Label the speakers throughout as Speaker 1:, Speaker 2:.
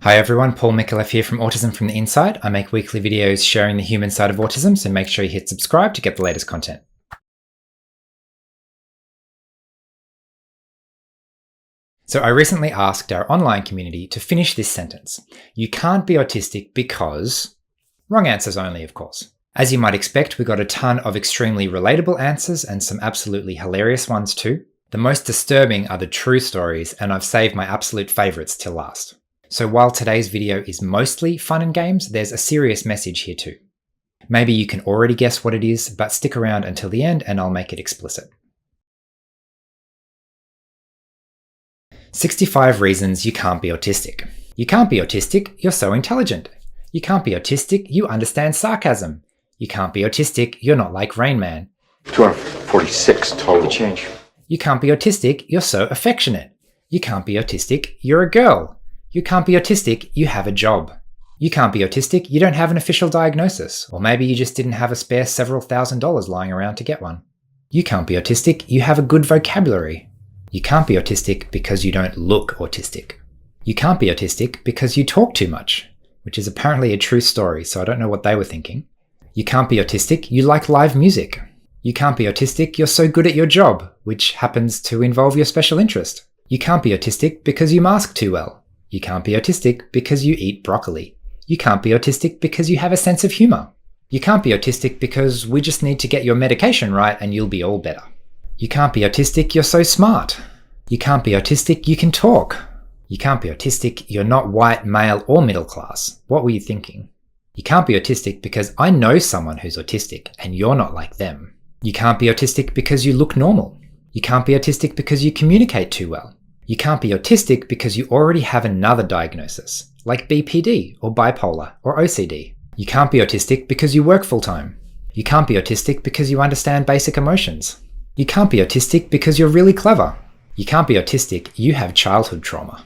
Speaker 1: Hi everyone, Paul Micallef here from Autism from the Inside. I make weekly videos sharing the human side of autism, so make sure you hit subscribe to get the latest content. So I recently asked our online community to finish this sentence. You can't be autistic because... Wrong answers only, of course. As you might expect, we got a ton of extremely relatable answers and some absolutely hilarious ones too. The most disturbing are the true stories, and I've saved my absolute favourites till last. So while today's video is mostly fun and games, there's a serious message here too. Maybe you can already guess what it is, but stick around until the end and I'll make it explicit. 65 reasons you can't be autistic. You can't be autistic, you're so intelligent. You can't be autistic, you understand sarcasm. You can't be autistic, you're not like Rain Man.
Speaker 2: 246 total change.
Speaker 1: You can't be autistic, you're so affectionate. You can't be autistic, you're a girl. You can't be autistic, you have a job. You can't be autistic, you don't have an official diagnosis, or maybe you just didn't have a spare several $1,000s lying around to get one. You can't be autistic, you have a good vocabulary. You can't be autistic because you don't look autistic. You can't be autistic because you talk too much, which is apparently a true story, so I don't know what they were thinking. You can't be autistic, you like live music. You can't be autistic, you're so good at your job, which happens to involve your special interest. You can't be autistic because you mask too well. You can't be autistic because you eat broccoli. You can't be autistic because you have a sense of humour. You can't be autistic because we just need to get your medication right and you'll be all better. You can't be autistic, you're so smart. You can't be autistic, you can talk. You can't be autistic, you're not white, male or middle class. What were you thinking? You can't be autistic because I know someone who's autistic and you're not like them. You can't be autistic because you look normal. You can't be autistic because you communicate too well. You can't be autistic because you already have another diagnosis, like BPD or bipolar or OCD. You can't be autistic because you work full-time. You can't be autistic because you understand basic emotions. You can't be autistic because you're really clever. You can't be autistic, you have childhood trauma.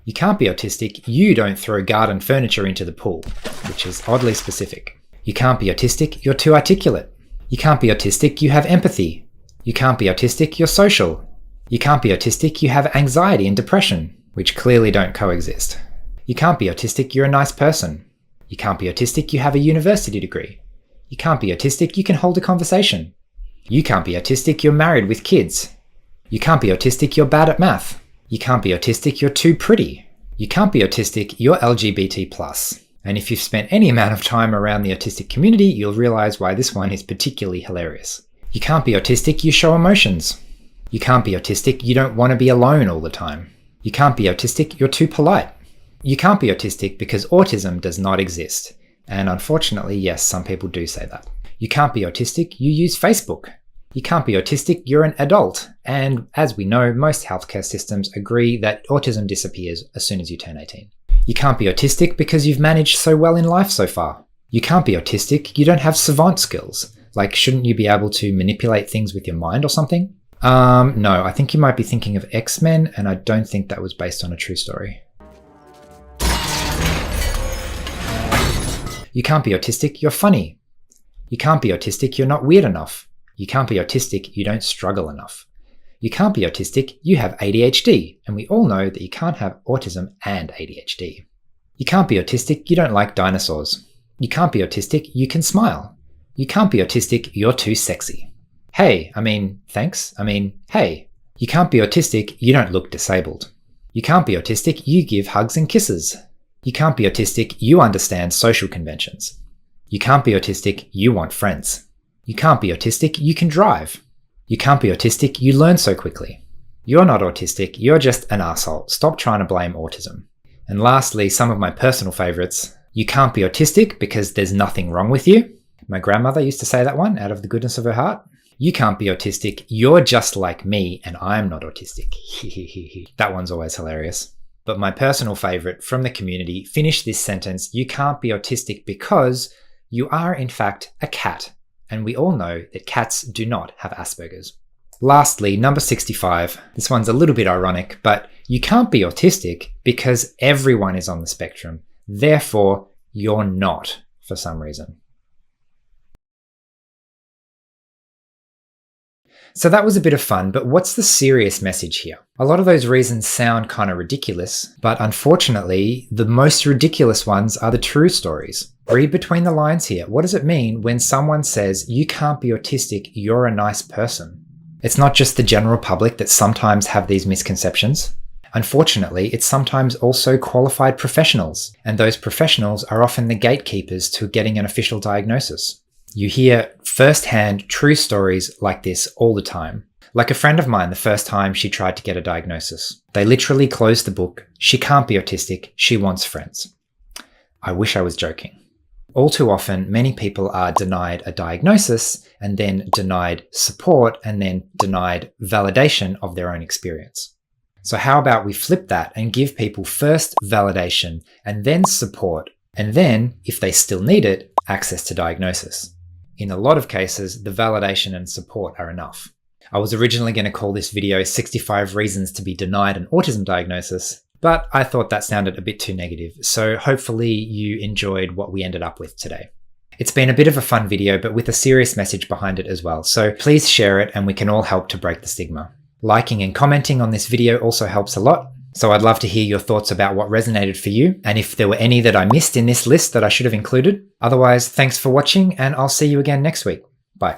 Speaker 1: You can't be autistic, you don't throw garden furniture into the pool, which is oddly specific. You can't be autistic, you're too articulate. You can't be autistic, you have empathy. You can't be autistic, you're social. You can't be autistic, you have anxiety and depression, which clearly don't coexist. You can't be autistic, you're a nice person. You can't be autistic, you have a university degree. You can't be autistic, you can hold a conversation. You can't be autistic, you're married with kids. You can't be autistic, you're bad at math. You can't be autistic, you're too pretty. You can't be autistic, you're LGBT+. And if you've spent any amount of time around the autistic community, you'll realize why this one is particularly hilarious. You can't be autistic, you show emotions. You can't be autistic, you don't want to be alone all the time. You can't be autistic, you're too polite. You can't be autistic because autism does not exist. And unfortunately, yes, some people do say that. You can't be autistic, you use Facebook. You can't be autistic, you're an adult. And as we know, most healthcare systems agree that autism disappears as soon as you turn 18. You can't be autistic because you've managed so well in life so far. You can't be autistic, you don't have savant skills. Like, shouldn't you be able to manipulate things with your mind or something? No, I think you might be thinking of X-Men, and I don't think that was based on a true story. You can't be autistic, you're funny. You can't be autistic, you're not weird enough. You can't be autistic, you don't struggle enough. You can't be autistic, you have ADHD, and we all know that you can't have autism and ADHD. You can't be autistic, you don't like dinosaurs. You can't be autistic, you can smile. You can't be autistic, you're too sexy. Hey, thanks. Hey. You can't be autistic, you don't look disabled. You can't be autistic, you give hugs and kisses. You can't be autistic, you understand social conventions. You can't be autistic, you want friends. You can't be autistic, you can drive. You can't be autistic, you learn so quickly. You're not autistic, you're just an asshole. Stop trying to blame autism. And lastly, some of my personal favourites. You can't be autistic because there's nothing wrong with you. My grandmother used to say that one out of the goodness of her heart. You can't be autistic, you're just like me and I'm not autistic. That one's always hilarious. But my personal favourite from the community, finish this sentence, you can't be autistic because you are in fact a cat. And we all know that cats do not have Asperger's. Lastly, number 65. This one's a little bit ironic, but you can't be autistic because everyone is on the spectrum. Therefore, you're not for some reason. So that was a bit of fun, but what's the serious message here? A lot of those reasons sound kind of ridiculous, but unfortunately, the most ridiculous ones are the true stories. Read between the lines here. What does it mean when someone says, you can't be autistic, you're a nice person? It's not just the general public that sometimes have these misconceptions. Unfortunately, it's sometimes also qualified professionals, and those professionals are often the gatekeepers to getting an official diagnosis. You hear firsthand true stories like this all the time. Like a friend of mine the first time she tried to get a diagnosis. They literally closed the book. She can't be autistic, she wants friends. I wish I was joking. All too often, many people are denied a diagnosis and then denied support and then denied validation of their own experience. So how about we flip that and give people first validation and then support, and then, if they still need it, access to diagnosis. In a lot of cases, the validation and support are enough. I was originally going to call this video 65 Reasons to be Denied an Autism Diagnosis, but I thought that sounded a bit too negative, so hopefully you enjoyed what we ended up with today. It's been a bit of a fun video, but with a serious message behind it as well, so please share it and we can all help to break the stigma. Liking and commenting on this video also helps a lot, so I'd love to hear your thoughts about what resonated for you, and if there were any that I missed in this list that I should have included. Otherwise, thanks for watching, and I'll see you again next week. Bye.